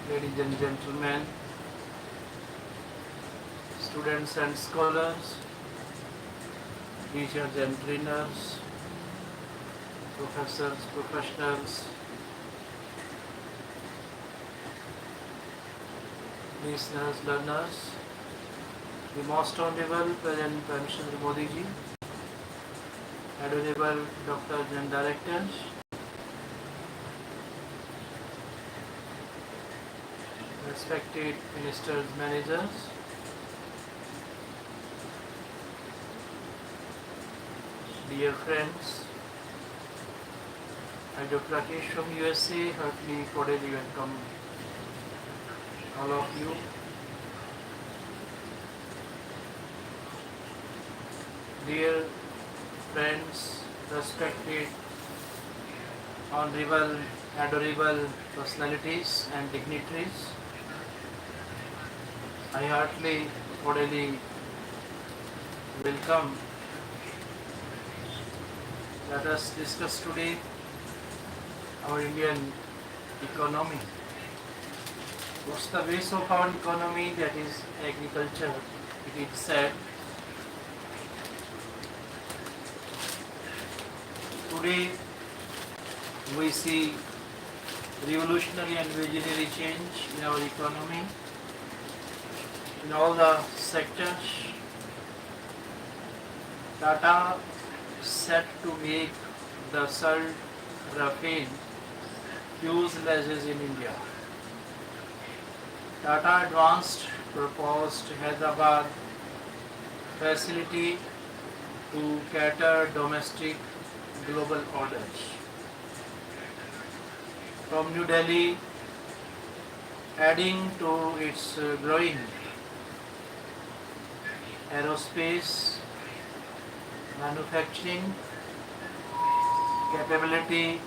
ladies and gentlemen, students and scholars, teachers and trainers, professors, professionals, listeners, learners, the most honorable President Prime Minister Modi ji, Honourable Doctors and Directors, respected ministers, managers, dear friends, I Dr. Rakesh from USA, heartily cordially welcome all of you. Dear friends, respected, honorable, adorable personalities and dignitaries, I heartily, cordially welcome. Let us discuss today our Indian economy. What's the base of our economy? That is agriculture. It is said. Today we see revolutionary and visionary change in our economy, in all the sectors. Tata set to make the salt graphene fuselages in India. Tata Advanced proposed Hyderabad facility to cater domestic global orders. From New Delhi, adding to its growing aerospace manufacturing capability,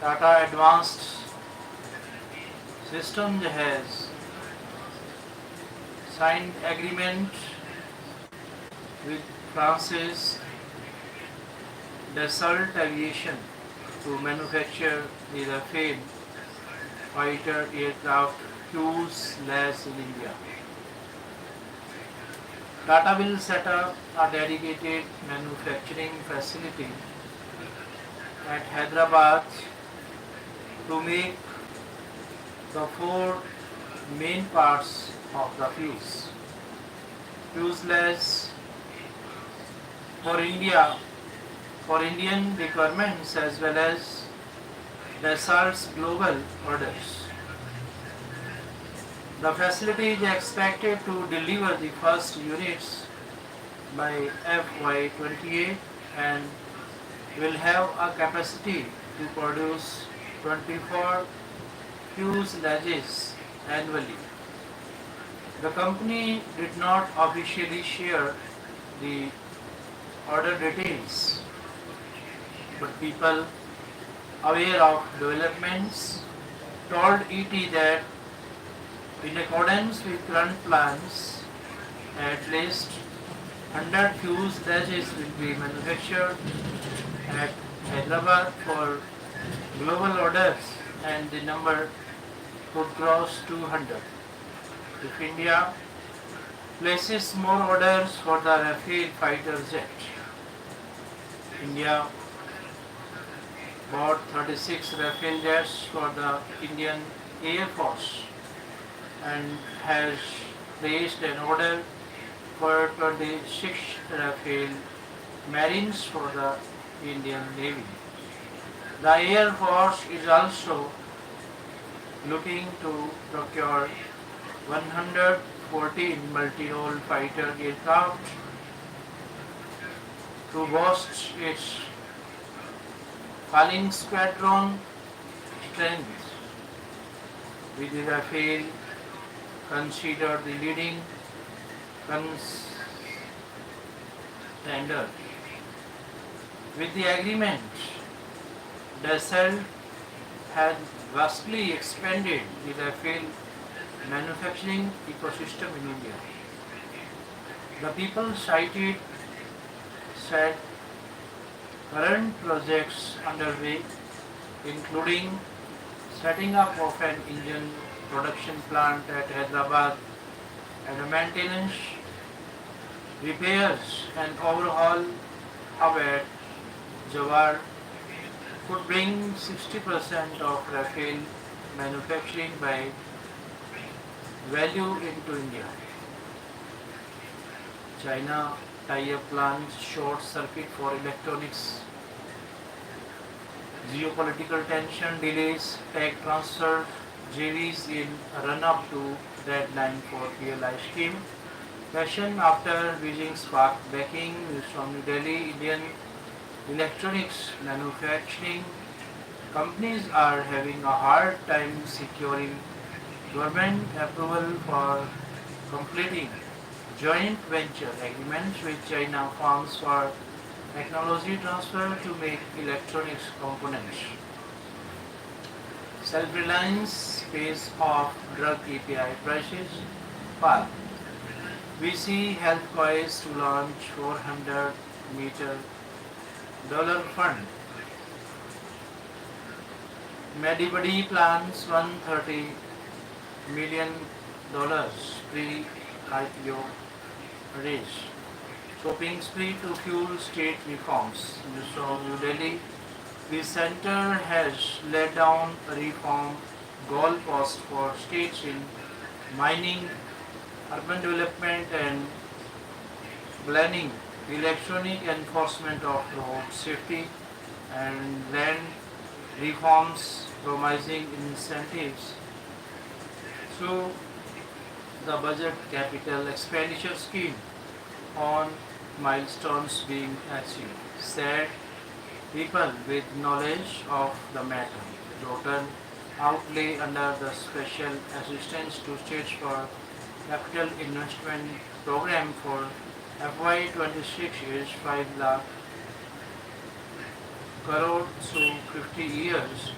Tata Advanced Systems has signed agreement with France's Dassault Aviation to manufacture the Rafale fighter aircraft fuselage in India. Tata will set up a dedicated manufacturing facility at Hyderabad to make the four main parts of the fuselage for India, for Indian requirements as well as Dassault's global orders. The facility is expected to deliver the first units by FY28 and will have a capacity to produce 24 fuselages annually. The company did not officially share the order details, but people aware of developments told ET that in accordance with current plans, at least 100 fuselages will be manufactured at Hyderabad for global orders and the number could cross 200. If India places more orders for the Rafale fighter jet, India bought 36 Rafale jets for the Indian Air Force and has placed an order for 26 Rafale Marines for the Indian Navy. The Air Force is also looking to procure 114 multi-role fighter aircraft to boost its falling squadron strength, with the Rafale considered the leading contender. With the agreement, Dassault had vastly expanded the Rafale manufacturing ecosystem in India. The people said current projects underway, including setting up of an engine production plant at Hyderabad, and a maintenance, repairs and overhaul hub at Jawar could bring 60% of Rafale manufacturing by value into India. China tie-up plans short circuit for electronics. Geopolitical tension delays tech transfer JVs in run-up to deadline for PLI scheme. Passion after Beijing sparked backing from New Delhi. Indian electronics manufacturing companies are having a hard time securing government approval for completing joint venture agreements with China firms for technology transfer to make electronics components. Self-reliance pays off drug API prices fall. We see health poised to launch $400 million fund. Medibody plans $130 million pre-IPO raise. Shopping spree to fuel state reforms. So New Delhi, the centre has laid down a reform goalpost for states in mining, urban development and planning, electronic enforcement of road safety and land reforms promising incentives through the budget capital expenditure scheme on milestones being achieved. Said people with knowledge of the matter. Total outlay under the Special Assistance to States for Capital Investment Program for FY26 is 5 lakh crore through 50 years.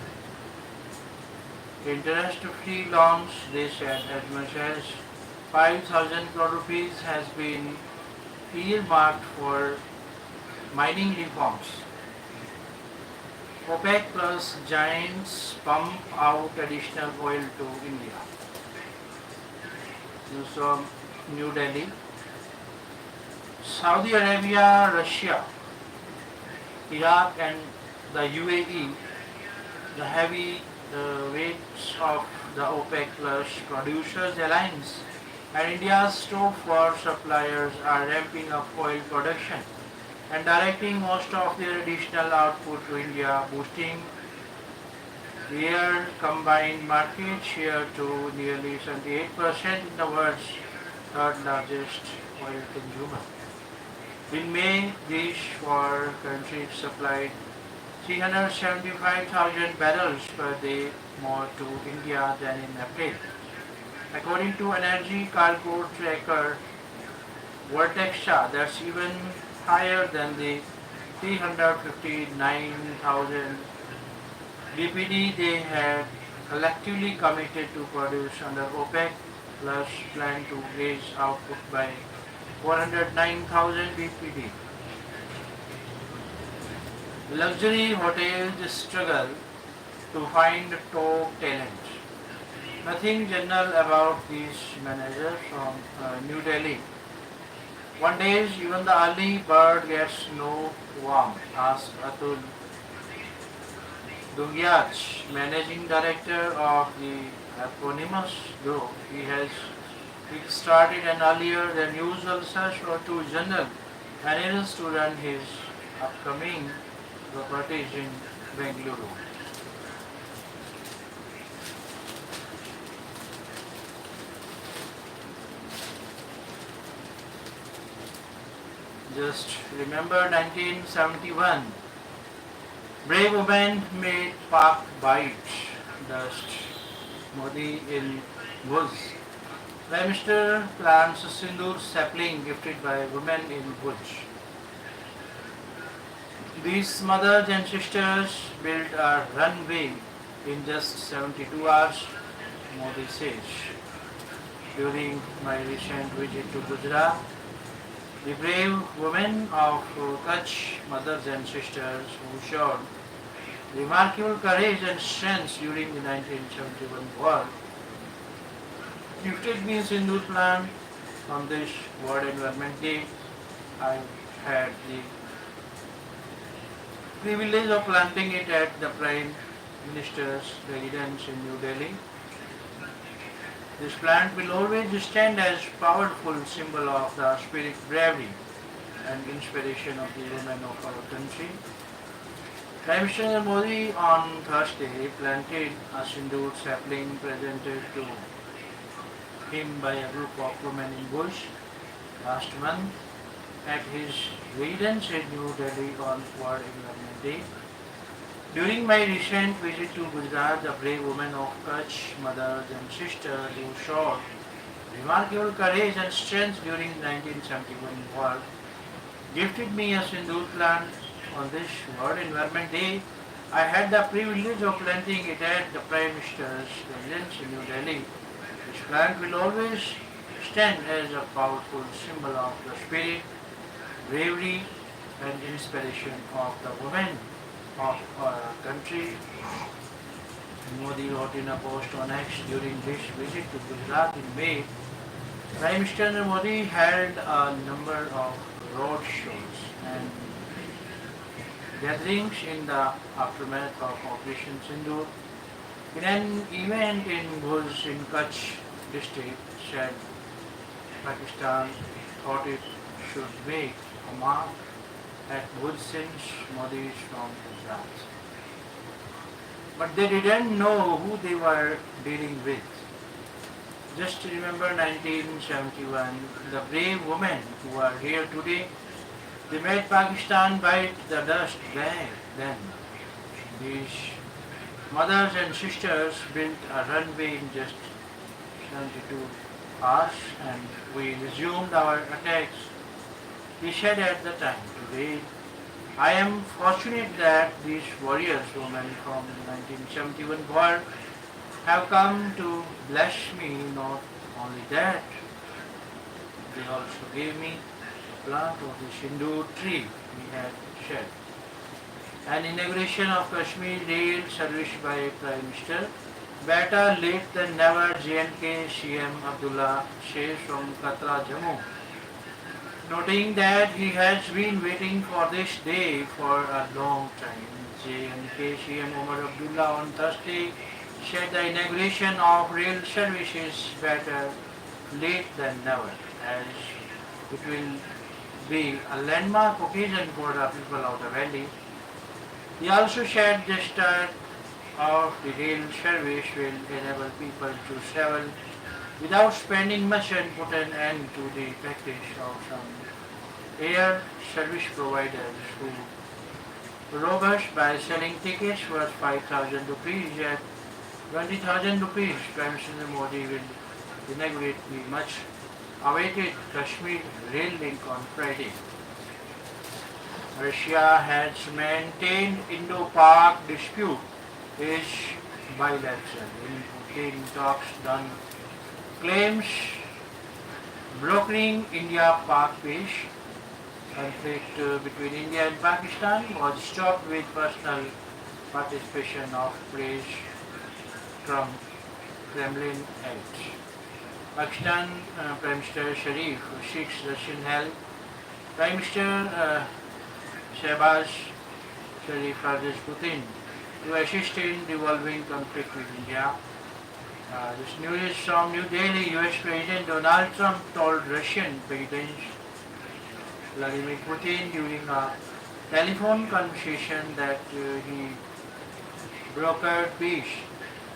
Interest-free loans, they said, as much as 5,000 crore rupees has been earmarked for mining reforms. OPEC plus giants pump out additional oil to India. So, New Delhi, Saudi Arabia, Russia, Iraq and the UAE, the heavy weights of the OPEC plus producers alliance and India's top four suppliers are ramping up oil production and directing most of their additional output to India, boosting their combined market share to nearly 78% in the world's third largest oil consumer. In May, these four countries supplied 375,000 barrels per day more to India than in April. According to energy cargo tracker Vortexa, that's even higher than the 359,000 BPD they had collectively committed to produce under OPEC plus plan to raise output by 409,000 BPD. Luxury hotels struggle to find top talent. Nothing general about these managers from New Delhi. One day, even the early bird gets no worm, asked Atul Dungyach, managing director of the eponymous group. He has started an earlier than usual search for two general managers to run his upcoming properties in Bengaluru. Just remember 1971. Brave woman made Pak bite dust. Modi in Bhuj. Prime Minister plants Sindoor sapling gifted by women in Bhuj. These mothers and sisters built a runway in just 72 hours, Modi says. During my recent visit to Gujarat, the brave women of Kutch, mothers and sisters who showed remarkable courage and strength during the 1971 war, gifted me a Sindoor plant on this World Environment Day. I had the privilege of planting it at the Prime Minister's residence in New Delhi. This plant will always stand as powerful symbol of the spirit, bravery and inspiration of the women of our country. Prime Minister Modi on Thursday planted a Sindoor sapling presented to him by a group of women in Bush last month at his residence in New Delhi on World Environment Day. During my recent visit to Gujarat, the brave women of Kutch, mothers and sisters who showed remarkable courage and strength during the 1971 war, gifted me a Sindoor plant on this World Environment Day. I had the privilege of planting it at the Prime Minister's residence in New Delhi. This plant will always stand as a powerful symbol of the spirit, bravery and inspiration of the women of our country. Modi wrote in a post on X during this visit to Gujarat in May. Prime Minister Modi held a number of road shows and gatherings in the aftermath of Operation Sindoor. In an event in Bhuj in Kutch district, said Pakistan thought it should make a mark at Bhuj since Modi is from Gujarat. But they didn't know who they were dealing with. Just remember 1971, the brave women who are here today, they made Pakistan bite the dust back then. These mothers and sisters built a runway in just 72 hours and we resumed our attacks. He said at the time, today, I am fortunate that these warriors women from the 1971 war have come to bless me. Not only that, they also gave me a plant of the Sindoor tree we had shed. An inauguration of Kashmir rail service by Prime Minister. Better late than never, J&K CM Abdullah says from Katra, Jammu. Noting that he has been waiting for this day for a long time. J&K CM Umar Abdullah on Thursday said the inauguration of rail service is better late than never, as it will be a landmark occasion for the people of the valley. He also said the start of the rail service will enable people to travel without spending much and put an end to the practice of some air service providers who rob us by selling tickets worth 5,000 rupees at 20,000 rupees. Prime Minister Modi will inaugurate the much awaited Kashmir rail link on Friday. Russia has maintained Indo-Pak dispute is bilateral. In talks done claims brokering India-Pak peace. Conflict between India and Pakistan was stopped with personal participation of praise from Kremlin aides. Pakistan Prime Minister Shree seeks Russian help. Prime Minister Shehbaz Sharif urges Putin to assist in resolving conflict with India. This news is from New Delhi. US President Donald Trump told Russian President Vladimir Putin during a telephone conversation that he brokered peace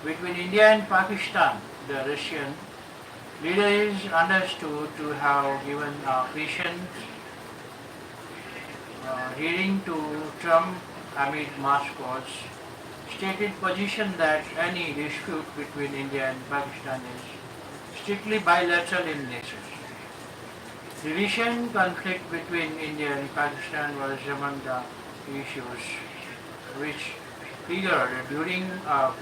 between India and Pakistan. The Russian leader is understood to have given a patient hearing to Trump amid Moscow's stated position that any dispute between India and Pakistan is strictly bilateral in nature. The recent conflict between India and Pakistan was among the issues which figured during a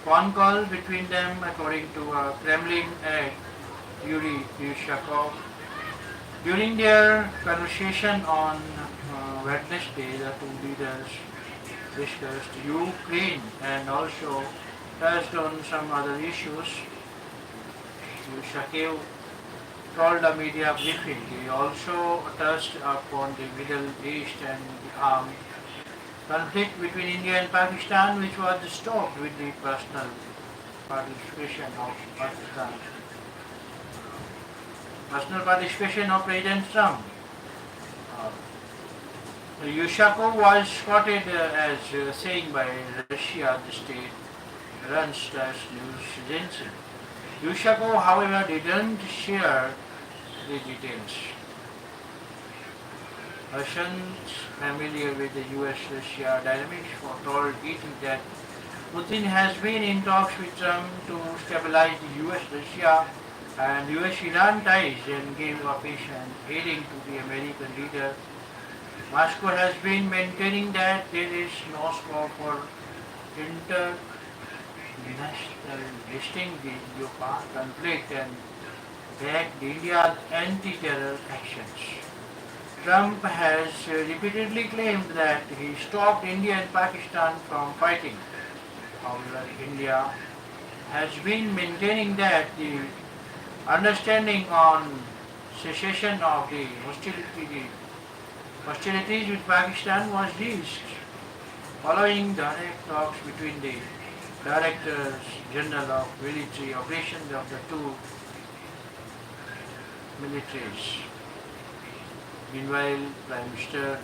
phone call between them, according to a Kremlin aide, Yuri Yushakov. During their conversation on Wednesday, the two leaders discussed Ukraine and also touched on some other issues. Shakiv told the media briefing. He also touched upon the Middle East and the armed conflict between India and Pakistan, which was stopped with the personal participation of Pakistan. Personal participation of President Trump. Yushakov was quoted as saying by Russia, the state runs that news agency. Yushakov, however, didn't share the details. Russians familiar with the US-Russia dynamics told it that Putin has been in talks with Trump to stabilize the US-Russia and US-Iran ties and gave occasion aiding to the American leader. Moscow has been maintaining that there is no scope for international listing the Ukraine conflict and backed India's anti-terror actions. Trump has repeatedly claimed that he stopped India and Pakistan from fighting. However, India has been maintaining that the understanding on cessation of the hostilities with Pakistan was reached following direct talks between the Directors General of Military Operations of the two militaries. Meanwhile, Prime Minister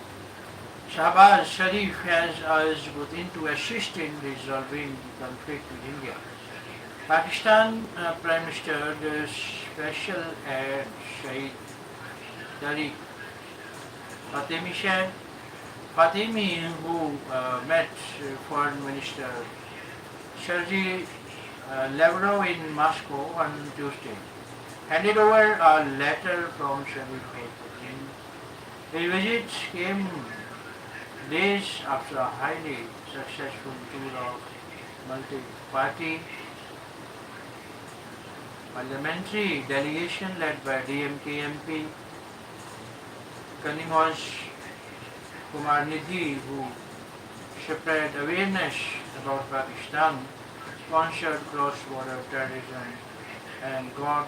Shahbaz Sharif has urged Putin to assist in resolving the conflict with India. Pakistan Prime Minister, the Special Aide Shahid Tariq Fatemi, who met Foreign Minister Sergei Lavrov in Moscow on Tuesday, handed over a letter from Sharif for Putin. His visit came days after a highly successful tour of multi-party parliamentary delegation led by DMK MP Kanimoj Kumarnidhi, who spread awareness about Pakistan-sponsored cross-border terrorism and got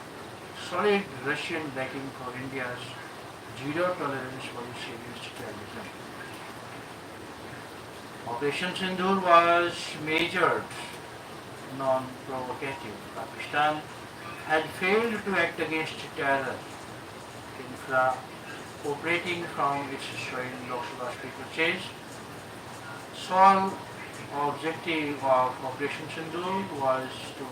solid Russian backing for India's zero-tolerance policy against terrorism. Operation Sindoor was measured, non-provocative. Pakistan had failed to act against terror. Infra operating from its soil, Lok Sabha Speaker says, sole objective of Operation Sindoor was to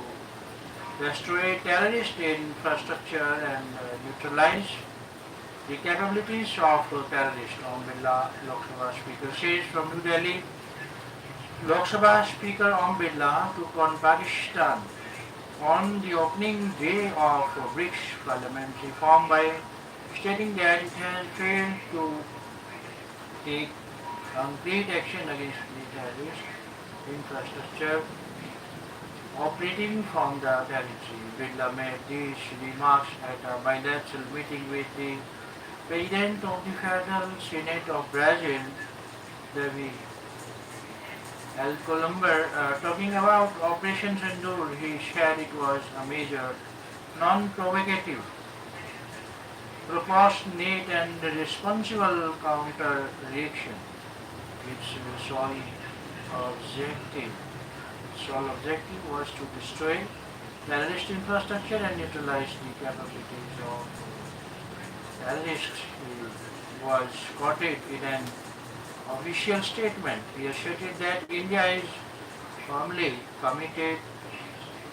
destroy terrorist infrastructure and neutralize the capabilities of terrorists. Om Birla, Lok Sabha Speaker says from New Delhi, Lok Sabha Speaker Om Birla took on Pakistan on the opening day of BRICS parliamentary forum by stating that it has failed to take concrete action against the terrorist infrastructure operating from the territory. Birla made these remarks at a bilateral meeting with the President of the Federal Senate of Brazil, Davi Alcolumbre. Talking about Operation Sindoor, he said it was a major, non-provocative, proportionate and responsible counter-reaction. Its sole objective was to destroy terrorist infrastructure and neutralize the capabilities of terrorists. He was quoted in an official statement. He asserted that India is firmly committed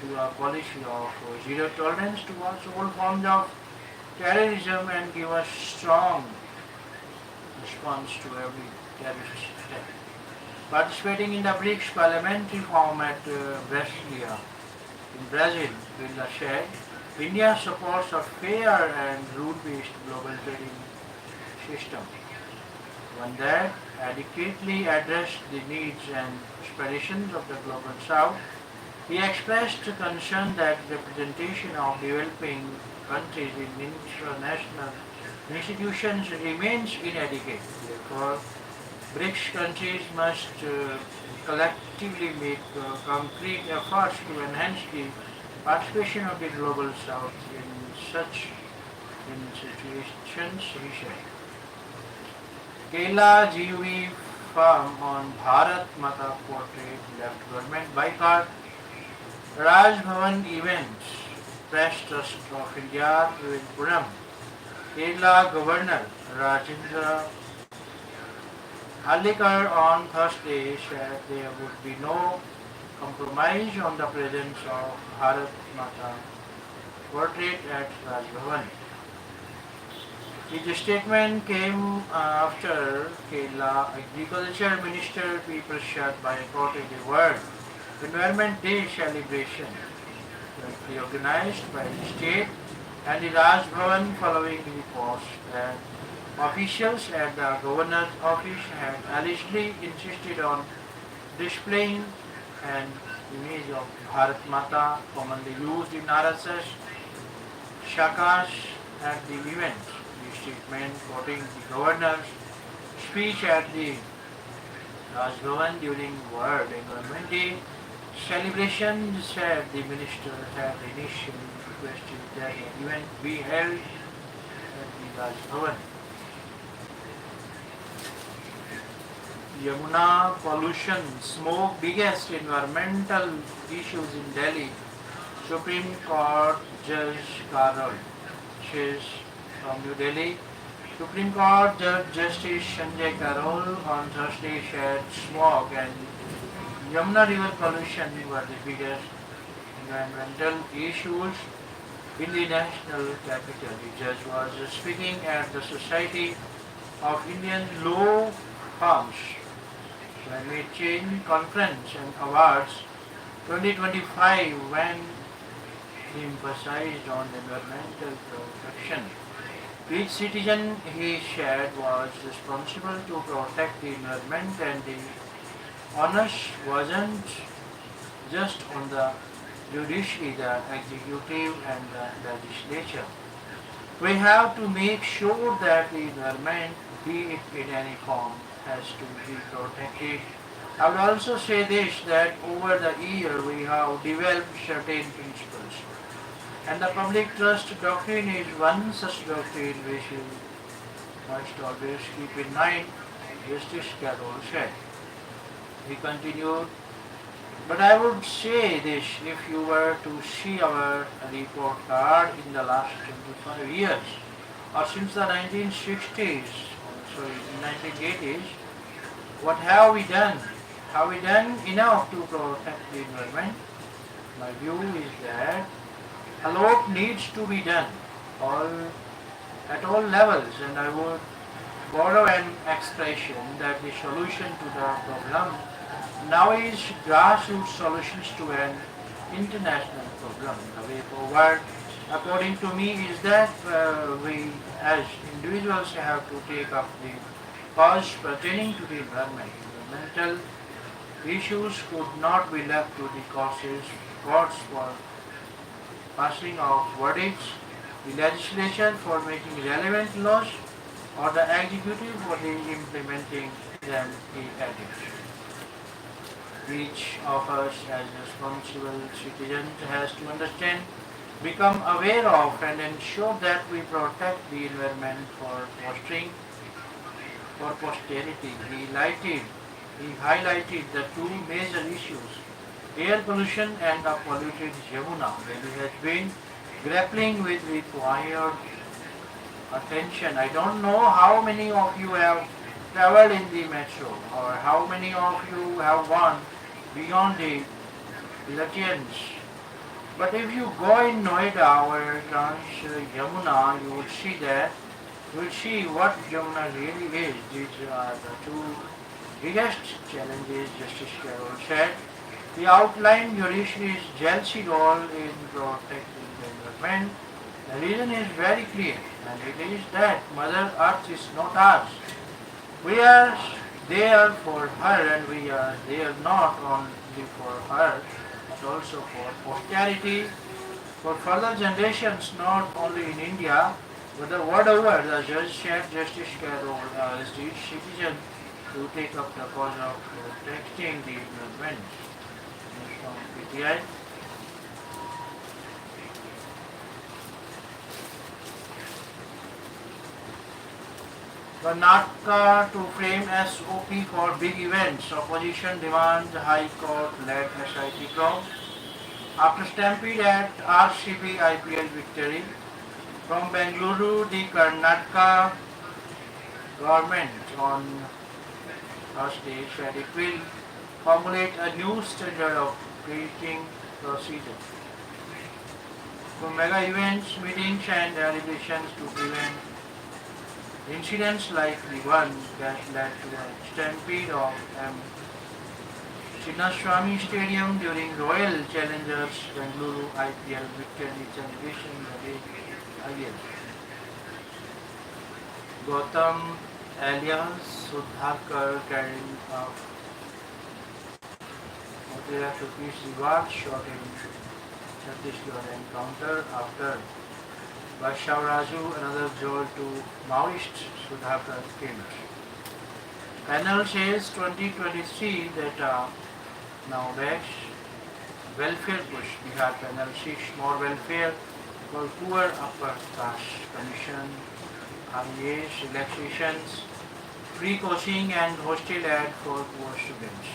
to a policy of zero tolerance towards all forms of terrorism and give a strong response to every terrorist attack. Participating in the BRICS parliamentary forum at Brasilia in Brazil, Birla said, India supports a fair and rule-based global trading system, one that adequately addressed the needs and aspirations of the global South. He expressed concern that representation of developing countries in international institutions remains inadequate. Therefore, BRICS countries must collectively make concrete efforts to enhance the participation of the global south in such situations, he said. Kerala GUV firm on Bharat Mata portrait left government boycott. Raj Bhavan events, Press Trust of India Trivandrum. Kerala Governor Rajendra Halikar on Thursday said there would be no compromise on the presence of Bharat Mata portrait at Raj Bhavan. His statement came after Kerala Agriculture Minister P. Prasad boycotted the World Environment Day celebration jointly organized by the state and the Raj Bhavan following reports that officials at the governor's office had allegedly insisted on displaying an image of Bharat Mata commonly used in RSS shakas at the event. The statement quoting the governor's speech at the Raj Bhavan during World Environment Day celebration said the minister had initially requested that an event be held at the Raj Bhavan. Yamuna pollution, smoke, biggest environmental issues in Delhi. Supreme Court Judge Carol says from New Delhi. Supreme Court Judge Justice Sanjay Carol on Thursday said smog and Yamuna River pollution were the biggest environmental issues in the national capital. The judge was speaking at the Society of Indian Law Firms Climate Change Conference and Awards 2025 when he emphasized on environmental protection. Each citizen, he said, was responsible to protect the environment and the onus wasn't just on the judiciary, the executive and the legislature. We have to make sure that the environment, be it in any form, has to be protected. I would also say this, that over the year we have developed certain principles. And the public trust doctrine is one such doctrine which you must always keep in mind, Justice Carroll said. He continued, but I would say this, if you were to see our report card in the last 25 years, or since the 1960s, 1980s, what have we done? Have we done enough to protect the environment? My view is that a lot needs to be done at all levels, and I would borrow an expression that the solution to the problem now is grassroots solutions to an international problem. The way forward, according to me, is that we as individuals have to take up the cause pertaining to the environment. Environmental issues could not be left to the courts for passing of verdicts, the legislature for making relevant laws, or the executive for the implementing them, he added. Each of us as responsible citizens has to understand, become aware of and ensure that we protect the environment for fostering for posterity. He highlighted the two major issues, air pollution and the polluted Yamuna. Delhi has been grappling with required attention. I don't know how many of you have traveled in the metro or how many of you have gone beyond the Latins. But if you go in Noida or Trans Yamuna, you will see what Yamuna really is. These are the two biggest challenges, Justice Carroll said. He outlined judiciary's jealousy role in protecting the environment. The reason is very clear, and it is that Mother Earth is not ours. We are there for her, and we are there not only for her, but also for posterity, for further generations, not only in India, but the world over. The judge said, Justice Carroll urged each citizen to take up the cause of protecting the movement. Next from PTI. Karnataka to frame SOP for big events. Opposition demands High Court-led SIT probe. After stampede at RCB IPL victory, from Bengaluru, the Karnataka government on Thursday said it will formulate a new standard of crediting procedure for mega events, meetings and deliberations to prevent incidents like the one that led to a stampede of Chinnaswamy Stadium during Royal Challengers Bengaluru IPL victory celebration the day earlier. Gautam alias Sudhakar carrying a 40 lakh rupees reward shot in Chhattisgarh encounter after Bashaw another jolt to Maoist Sudhakar killed. Panel says 2023 data now backs welfare push. Bihar panel seeks more welfare for poor upper class. Commission, REAs, relaxations, free coaching and hostel ad for poor students.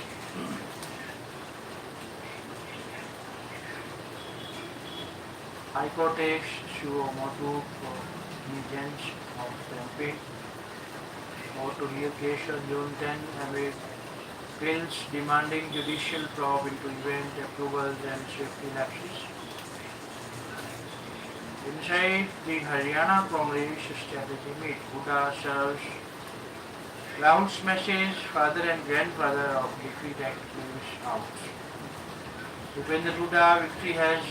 High Court takes Suomotu for negligence of campaign. Or to hear case on June 10 amid bills demanding judicial probe into event approvals and safety lapses. Inside the Haryana Congress strategy meet, Huda serves Cloud's message, father and grandfather of defeat activists out. Upendra Huda, victory has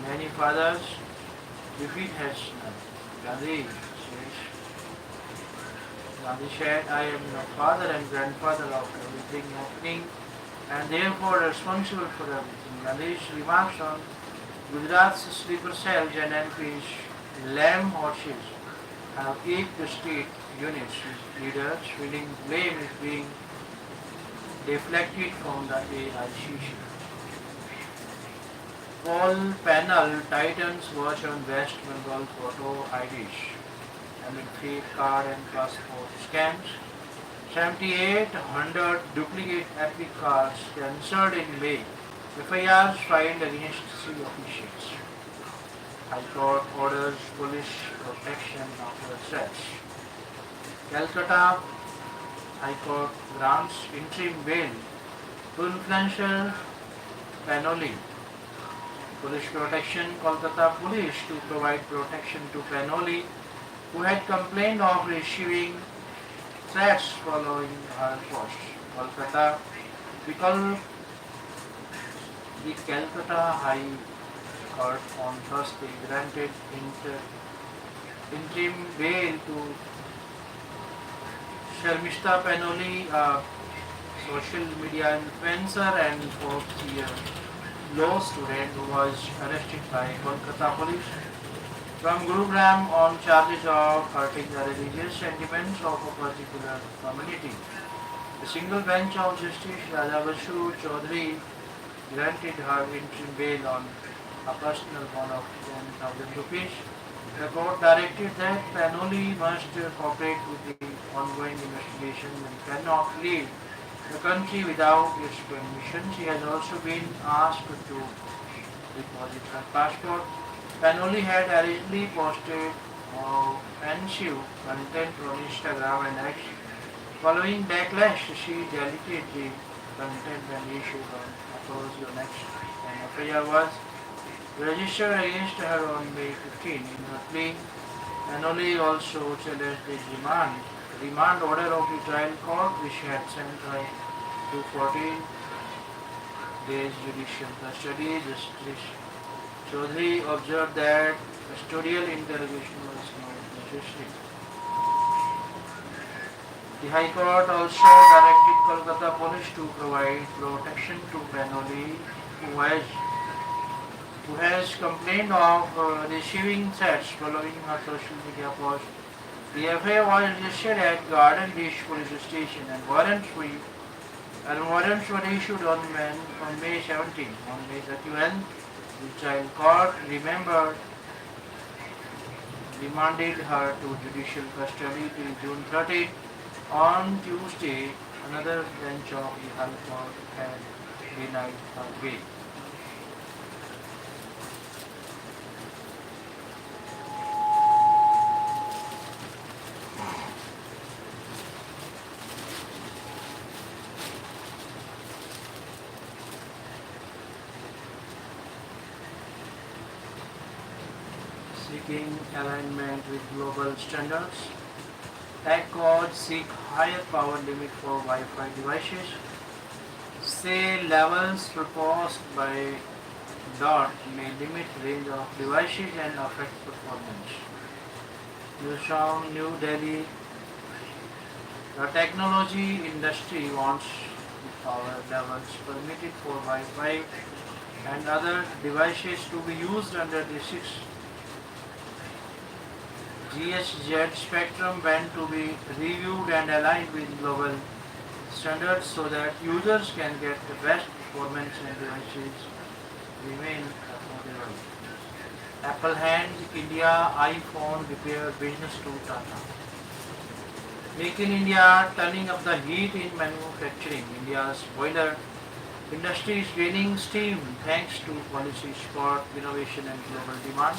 many fathers, defeat has none. Gandhi said, I am the father and grandfather of everything happening and therefore responsible for everything. Gandhi's remarks on Gujarat's sleeper cells and MP's lamb horses have aped the state units with leaders feeling blame is being deflected from the AICC. Poll panel tightens watch on West Bengal photo IDs amid fake card and passport scams. 7,800 duplicate epic cards cancelled in May. FIRs filed against 3 officials. High Court orders police protection after threats. Calcutta High Court grants interim bail to influencer Panoli. Police protection. Kolkata police to provide protection to Panoli, who had complained of receiving threats following her post. Kolkata, the Calcutta High Court on Thursday granted interim bail to Sharmishta Panoli, a social media influencer and fourth-year law student who was arrested by Kolkata police from Gurugram on charges of hurting the religious sentiments of a particular community. The single bench of Justice Rajabasu Chaudhary granted her interim bail on a personal bond of 10,000 rupees. The court directed that Panoli must cooperate with the ongoing investigation and cannot leave the country without its permission. She has also been asked to deposit her passport. Panoli had allegedly posted offensive content on Instagram and X. Following backlash, she deleted the content and issued an apology on X. An FIR was registered against her on May 15. In her plea, Panoli also challenged the remand order of the trial court, which had sent her to 14 days judicial custody. Justice Chaudhary observed that custodial interrogation was not necessary. The High Court also directed Kolkata police to provide protection to Panoli, who has complained of receiving threats following her social media post The FIR was registered at Garden Dish Police Station and warrants were issued on May 17. On May 31, the child court remanded her to judicial custody till June 30. On Tuesday, another bench of the High Court had denied her bail. Seeking alignment with global standards. Tech codes seek higher power limit for Wi-Fi devices. Say levels proposed by DOT may limit range of devices and affect performance. News from New Delhi. The technology industry wants the power levels permitted for Wi-Fi and other devices to be used under the 6 GHz spectrum band to be reviewed and aligned with global standards so that users can get the best performance and devices remain affordable. Apple hands India iPhone repair business to Tata. Make in India turning up the heat in manufacturing. India's boiler industry is gaining steam thanks to policy support, innovation and global demand.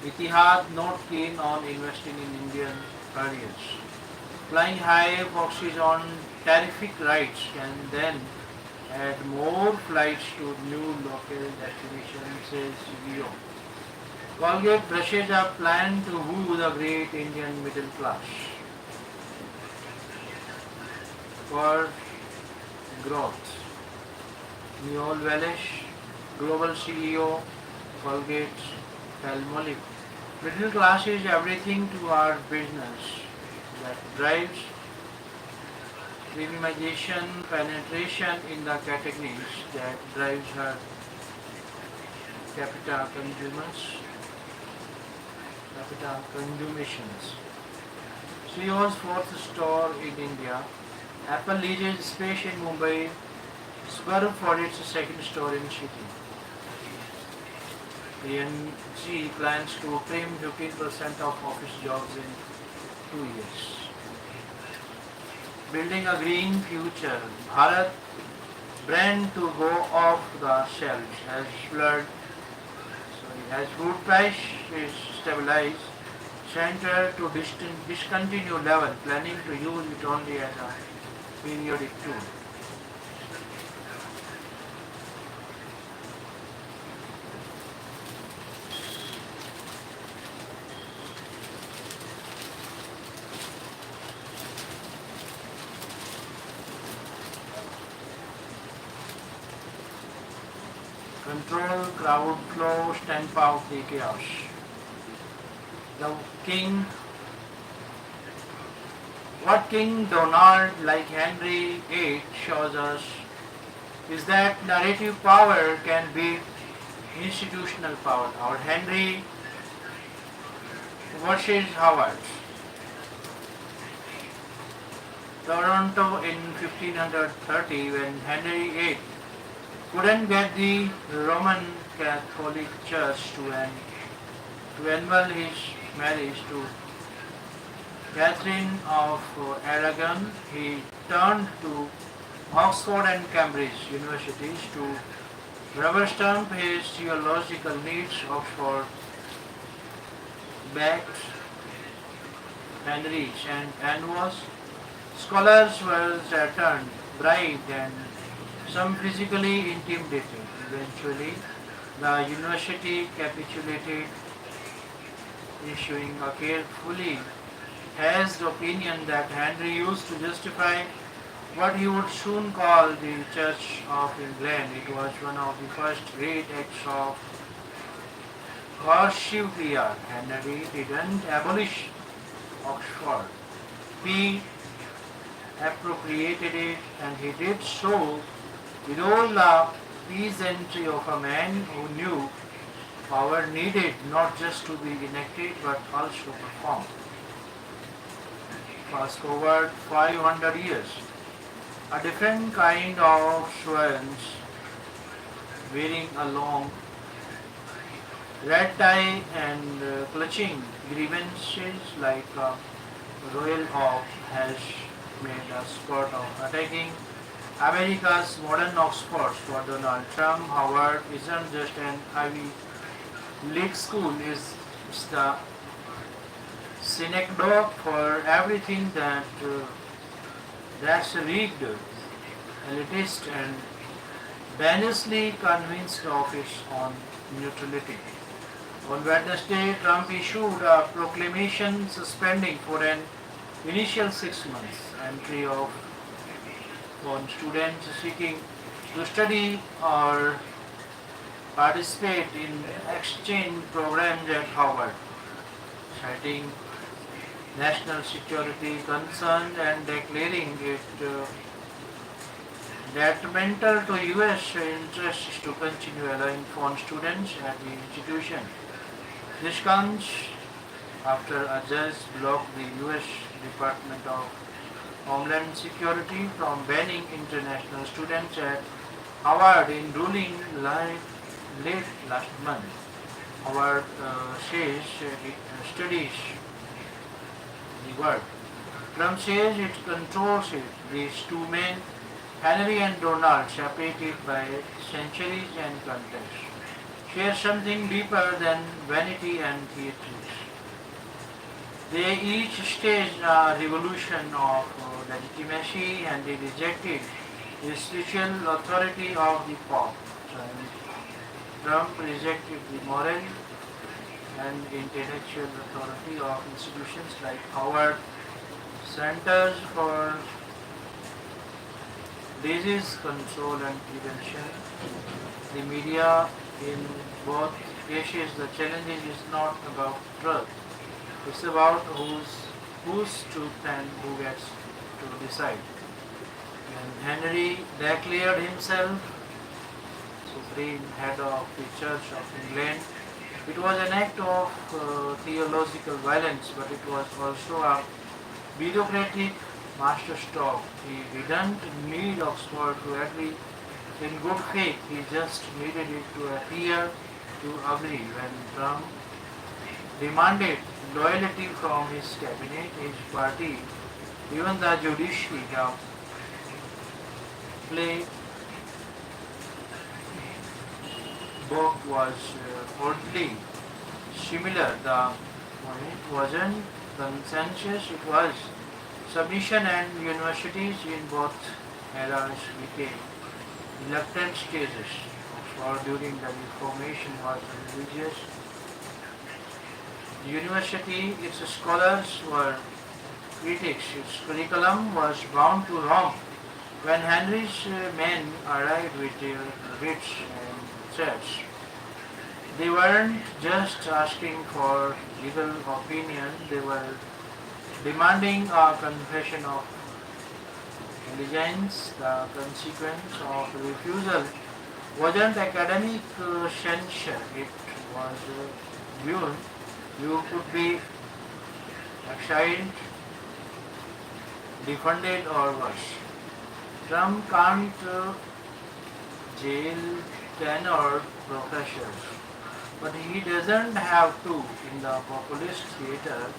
Etihad not keen on investing in Indian carriers. Flying high focuses on tarific rights can then add more flights to new local destinations, says CEO. Colgate brushes a plan to woo the great Indian middle class. For growth. Neol Welsh, global CEO, Colgate Palmolive. Middle class is everything to our business that drives premiumization, penetration in the categories that drives her capita consumations. CEO's fourth store in India. Apple leases space in Mumbai. Subaru for its second store in city. PNG plans to trim 15% of office jobs in 2 years. Building a green future. Bharat brand to go off the shelves as food price is stabilized. Center to discontinue level, planning to use it only as a periodic tool. Control crowd flow, stamp out the chaos. What King Donald, like Henry VIII, shows us is that narrative power can beat institutional power. Our Henry versus Howard. Toronto in 1530, when Henry VIII couldn't get the Roman Catholic Church to annul his marriage to Catherine of Aragon, he turned to Oxford and Cambridge universities to rubber stamp his theological needs. Oxford backed Henry's and was scholars were threatened, bribed and some physically intimidated. Eventually, the university capitulated, issuing a carefully held opinion that Henry used to justify what he would soon call the Church of England. It was one of the first great acts of coercive PR. Henry didn't abolish Oxford. He appropriated it, and he did so with all the peasantry of a man who knew power needed not just to be enacted but also performed. Fast forward 500 years, a different kind of swans wearing a long red tie and clutching grievances like a royal hawk has made a sport of attacking America's modern Oxford for Donald Trump. Harvard isn't just an Ivy League school, it's the synecdoche for everything that's rigged, elitist, and dangerously convinced of its own neutrality. On Wednesday, Trump issued a proclamation suspending for an initial 6 months entry of on students seeking to study or participate in exchange programs at Harvard, citing national security concerns and declaring it detrimental to U.S. interests to continue allowing foreign students at the institution. This comes after a judge blocked the U.S. Department of Homeland Security from banning international students at Harvard in ruling late last month. Harvard says it studies the word. Trump says it controls it. These two men, Henry and Donald, separated by centuries and context, share something deeper than vanity and theatrics. They each staged a revolution of legitimacy and they rejected the spiritual authority of the Pope. Trump rejected the moral and intellectual authority of institutions like Harvard Centers for Disease Control and Prevention. The media, in both cases, the challenge is not about truth. It's about who's truth and who gets to decide. When Henry declared himself supreme head of the Church of England, it was an act of theological violence, but it was also a bureaucratic masterstroke. He didn't need Oxford to agree in good faith, he just needed it to appear to agree. When Trump demanded loyalty from his cabinet, his party, even the judiciary, the playbook was oddly similar. It wasn't consensus, it was submission, and universities in both eras became reluctant stages. Oxford during the Reformation was religious. The university, its scholars were critics, its curriculum was bound to Rome. When Henry's men arrived with their writs and threats, they weren't just asking for legal opinion, they were demanding a confession of allegiance. The consequence of refusal wasn't academic censure, it was viewed. You could be exiled, defunded, or worse. Trump can't jail tenured professors, but he doesn't have to in the populist theater.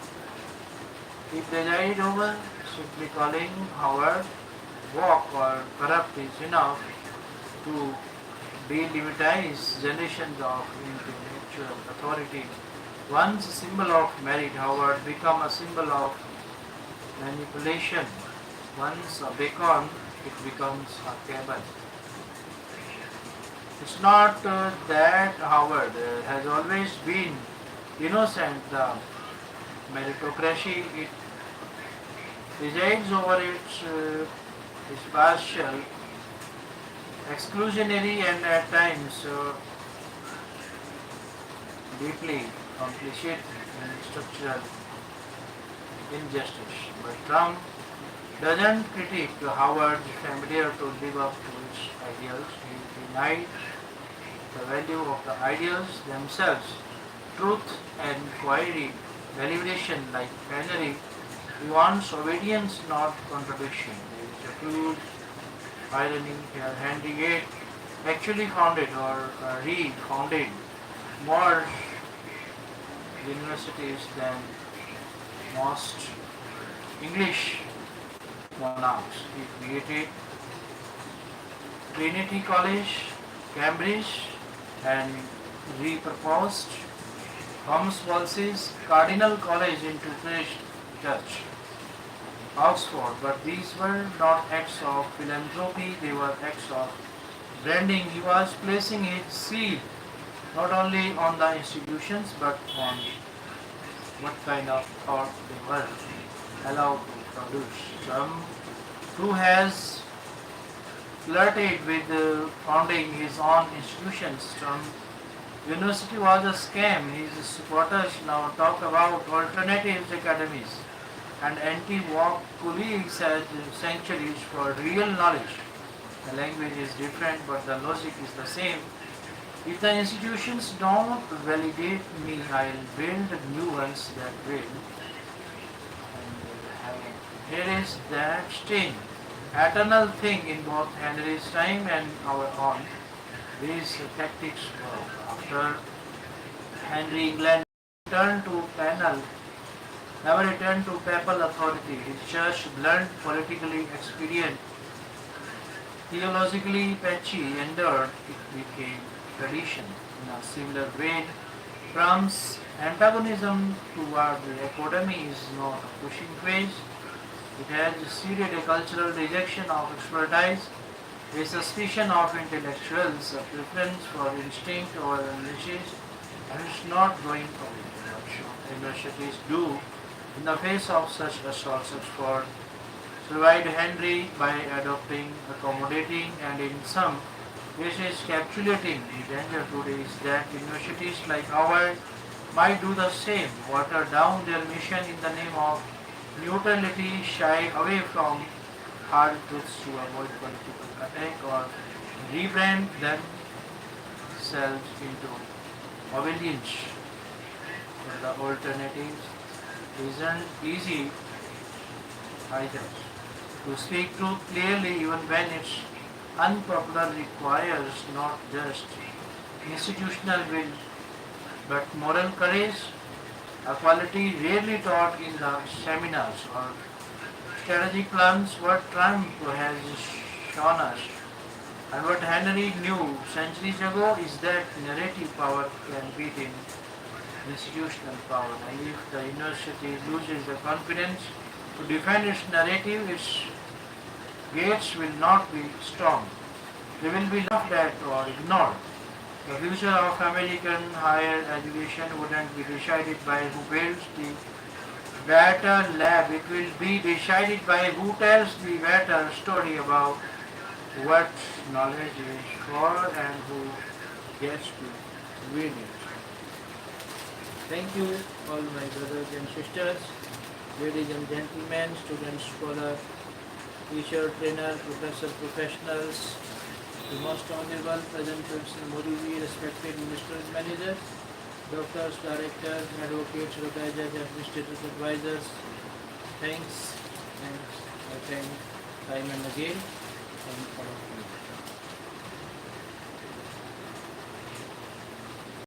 He presided over. Simply calling Howard woke or corrupt is enough to delegitimize generations of intellectual authority. Once a symbol of merit, Howard become a symbol of manipulation. Once a beacon, it becomes a cable. It's not that Howard has always been innocent. The meritocracy it presides over its partial, exclusionary, and at times deeply complicit in structural injustice. But Trump doesn't critique Howard's failure to live up to its ideals. He denied the value of the ideals themselves, truth and inquiry, deliberation like Henry. He wants obedience, not contradiction. There is a crude irony here. Henry VIII actually founded or re-founded more universities than most English monarchs. He created Trinity College, Cambridge, and repurposed Thomas Wolsey's Cardinal College into Christ Church, Oxford. But these were not acts of philanthropy, they were acts of branding. He was placing his seal not only on the institutions but on what kind of thought they were allowed to produce. Some who has flirted with founding his own institutions. Some university was a scam. His supporters now talk about alternative academies and anti-woke colleagues as sanctuaries for real knowledge. The language is different but the logic is the same. If the institutions don't validate me, I'll build new ones that will. And here is that sting, eternal thing in both Henry's time and our own. These tactics work. After Henry, England returned to never returned to papal authority. His church, blunt, politically expedient, theologically patchy, endured. It became tradition. In a similar way, Trump's antagonism toward the academy is not a pushing phase. It has seeded a cultural rejection of expertise, a suspicion of intellectuals, a preference for instinct over analysis, and it's not going away. What should universities do in the face of such assaults? Oxford survived Henry by adopting, accommodating, and in some cases capitulating. The danger today is that universities like ours might do the same, water down their mission in the name of neutrality, shy away from hard truths to avoid political attack, or rebrand themselves into obedience. But the alternatives isn't easy either. To speak truth clearly even when it's unpopular requires not just institutional will but moral courage, a quality rarely taught in the seminars or strategic plans. What Trump has shown us and what Henry knew centuries ago is that narrative power can beat in institutional power, and if the university loses the confidence to defend its narrative, its gates will not be strong. They will be laughed at or ignored. The future of American higher education wouldn't be decided by who builds the better lab. It will be decided by who tells the better story about what knowledge is for and who gets to win it. Thank you, all my brothers and sisters, ladies and gentlemen, students, scholars, teacher, trainer, professor, professionals, the most honorable President Krishna, respected ministers, managers, doctors, directors, advocates, retired judges, administrative advisors. Thanks. I thank time and again. Thank all of you.